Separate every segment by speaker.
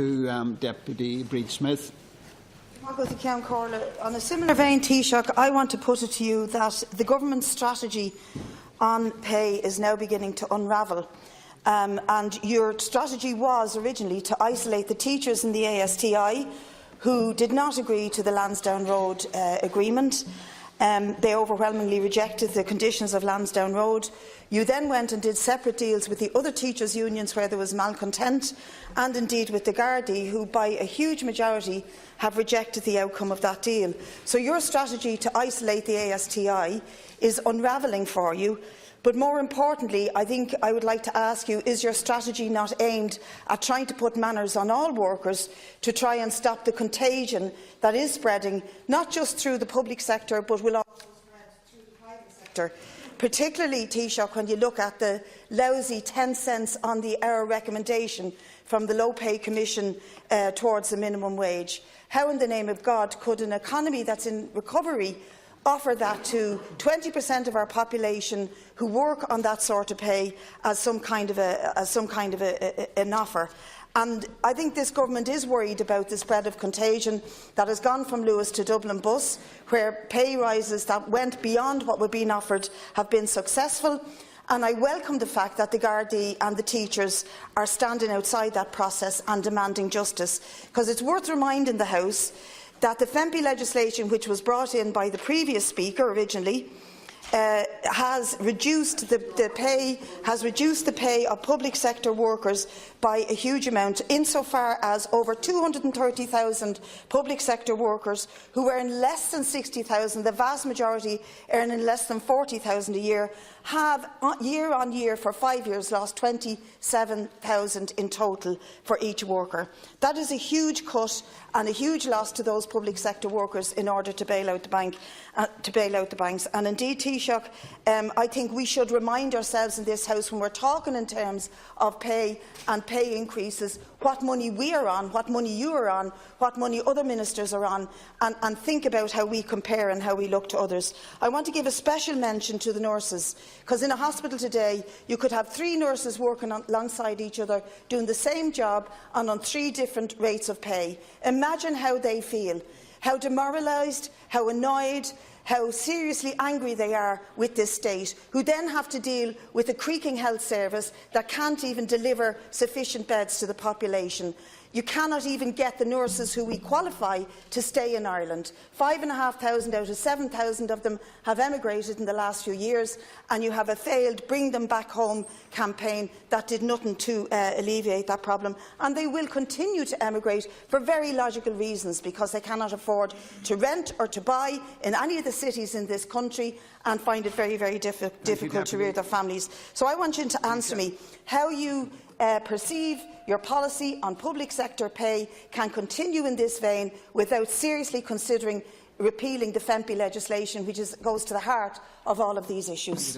Speaker 1: To Deputy Brid Smith.
Speaker 2: On a similar vein, Taoiseach, I want to put it to you that the government's strategy on pay is now beginning to unravel. And your strategy was originally to isolate the teachers in the ASTI who did not agree to the Lansdowne Road agreement. They overwhelmingly rejected the conditions of Lansdowne Road. You then went and did separate deals with the other teachers' unions where there was malcontent, and indeed with the Gardaí, who by a huge majority have rejected the outcome of that deal. So your strategy to isolate the ASTI is unravelling for you. But more importantly, I think I would like to ask you, is your strategy not aimed at trying to put manners on all workers to try and stop the contagion that is spreading, not just through the public sector, but will also spread through the private sector? Particularly, Taoiseach, when you look at the lousy 10 cents on the hour recommendation from the Low Pay Commission towards the minimum wage. How in the name of God could an economy that's in recovery offer that to 20% of our population who work on that sort of pay as some kind of an offer? And I think this government is worried about the spread of contagion that has gone from Lewis to Dublin Bus, where pay rises that went beyond what were being offered have been successful. And I welcome the fact that the Gardaí and the teachers are standing outside that process and demanding justice, because it's worth reminding the House that the FEMPI legislation, which was brought in by the previous Speaker originally, has reduced the pay of public sector workers by a huge amount, insofar as over 230,000 public sector workers who earn less than 60,000, the vast majority earning less than 40,000 a year, have year on year for 5 years lost 27,000 in total for each worker. That is a huge cut and a huge loss to those public sector workers in order to bail out the banks. And indeed, Taoiseach, I think we should remind ourselves in this House, when we're talking in terms of pay and pay increases, what money we are on, what money you are on, what money other ministers are on, and think about how we compare and how we look to others. I want to give a special mention to the nurses, because in a hospital today you could have 3 nurses working alongside each other doing the same job and on 3 different rates of pay. Imagine how they feel, how demoralised, how annoyed, how seriously angry they are with this state, who then have to deal with a creaking health service that can't even deliver sufficient beds to the population. You cannot even get the nurses who we qualify to stay in Ireland. 5,500 out of 7,000 of them have emigrated in the last few years, and you have a failed Bring Them Back Home campaign that did nothing to alleviate that problem. And they will continue to emigrate for very logical reasons, because they cannot afford to rent or to buy in any of the cities in this country and find it very, very difficult to rear their families. So I want you to answer me how you perceive your policy on public sector pay can continue in this vein without seriously considering repealing the FEMPI legislation, which goes to the heart of all of these issues.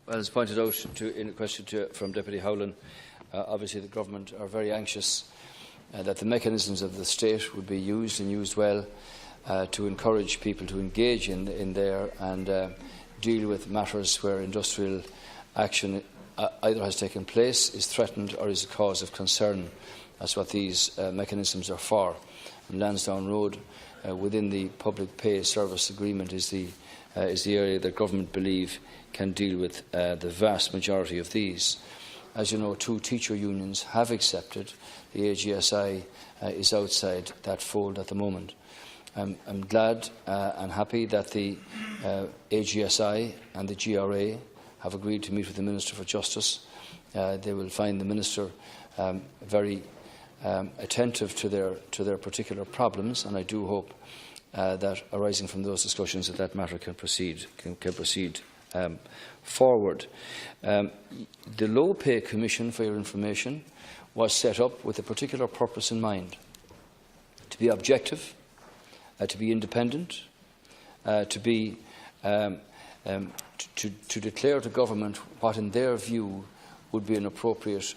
Speaker 3: Well, as pointed out in a question from Deputy Howland, obviously the Government are very anxious that the mechanisms of the state would be used and used well to encourage people to engage in there and deal with matters where industrial action either has taken place, is threatened or is a cause of concern. That's what these mechanisms are for. And Lansdowne Road, within the Public Pay Service Agreement, is the area that Government believe can deal with the vast majority of these. As you know, 2 teacher unions have accepted. The AGSI is outside that fold at the moment. I'm glad and happy that the AGSI and the GRA have agreed to meet with the Minister for Justice. They will find the Minister very attentive to their particular problems, and I do hope that, arising from those discussions, that matter can proceed forward. The Low Pay Commission, for your information, was set up with a particular purpose in mind: to be objective, to be independent, to declare to Government what, in their view, would be an appropriate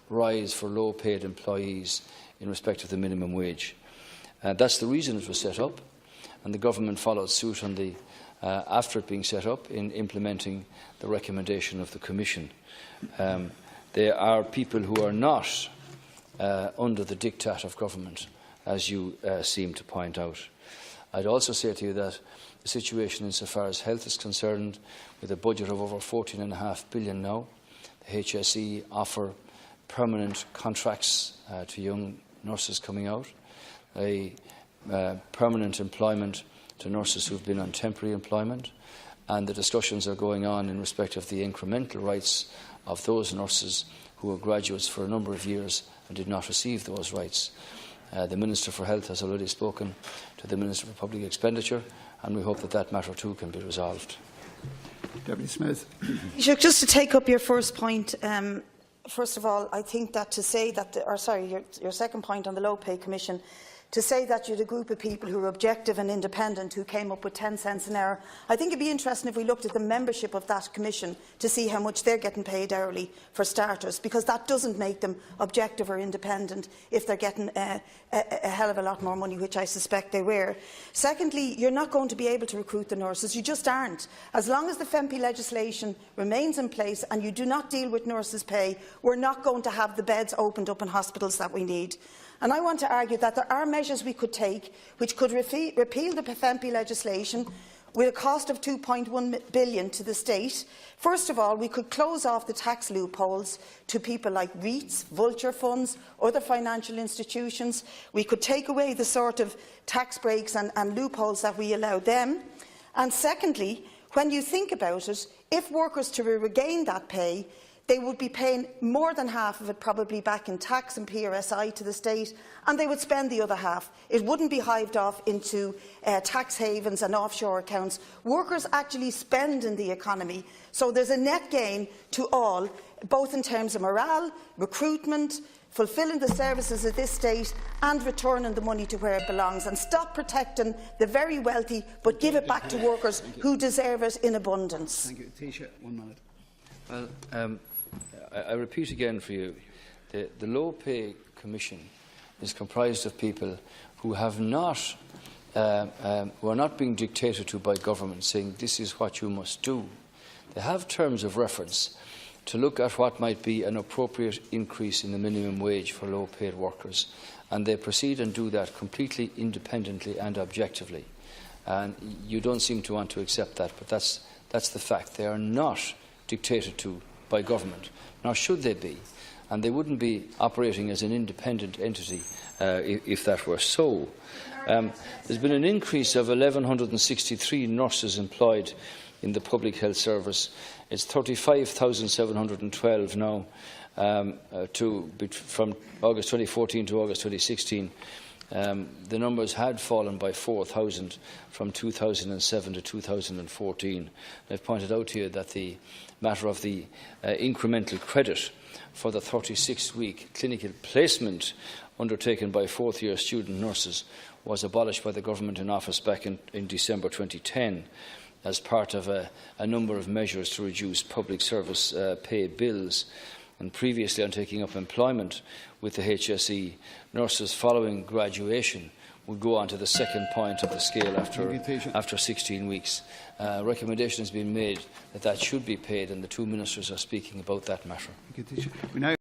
Speaker 3: rise for low-paid employees in respect of the minimum wage. That's the reason it was set up, and the Government followed suit on after it being set up in implementing the recommendation of the Commission. There are people who are not under the diktat of government, as you seem to point out. I'd also say to you that the situation insofar as health is concerned, with a budget of over £14.5 billion now, the HSE offer permanent contracts to young nurses coming out, permanent employment to nurses who have been on temporary employment, and the discussions are going on in respect of the incremental rights of those nurses who were graduates for a number of years and did not receive those rights. The Minister for Health has already spoken to the Minister for Public Expenditure, and we hope that that matter too can be resolved.
Speaker 1: Deputy Smith.
Speaker 2: Just to take up your first point, first of all, I think that to say that, your second point on the Low Pay Commission, to say that you had a group of people who were objective and independent who came up with 10 cents an hour, I think it would be interesting if we looked at the membership of that commission to see how much they're getting paid hourly for starters, because that doesn't make them objective or independent if they're getting a hell of a lot more money, which I suspect they were. Secondly, you're not going to be able to recruit the nurses. You just aren't. As long as the FEMPI legislation remains in place and you do not deal with nurses' pay, we're not going to have the beds opened up in hospitals that we need. And I want to argue that there are measures we could take which could repeal the FEMPI legislation with a cost of £2.1 billion to the state. First of all, we could close off the tax loopholes to people like REITs, vulture funds, other financial institutions. We could take away the sort of tax breaks and loopholes that we allow them. And secondly, when you think about it, if workers to regain that pay, they would be paying more than half of it probably back in tax and PRSI to the state, and they would spend the other half. It wouldn't be hived off into tax havens and offshore accounts. Workers actually spend in the economy, so there's a net gain to all, both in terms of morale, recruitment, fulfilling the services of this state and returning the money to where it belongs. And stop protecting the very wealthy, but give it back to workers who deserve it in abundance.
Speaker 1: Thank you. Taoiseach, 1 minute.
Speaker 3: Well, I repeat again for you, the Low Pay Commission is comprised of people who have not, who are not being dictated to by government, saying this is what you must do. They have terms of reference to look at what might be an appropriate increase in the minimum wage for low-paid workers, and they proceed and do that completely independently and objectively. And you don't seem to want to accept that, but that's the fact. They are not dictated to by government, nor should they be, and they wouldn't be operating as an independent entity if that were so. There's been an increase of 1,163 nurses employed in the public health service. It's 35,712 now, from August 2014 to August 2016. The numbers had fallen by 4,000 from 2007 to 2014. I've pointed out to you that the matter of the incremental credit for the 36-week clinical placement undertaken by fourth-year student nurses was abolished by the government in office back in December 2010 as part of a number of measures to reduce public service pay bills. And previously, on taking up employment with the HSE, nurses following graduation would go on to the second point of the scale after 16 weeks. Recommendation has been made that that should be paid, and the two ministers are speaking about that matter.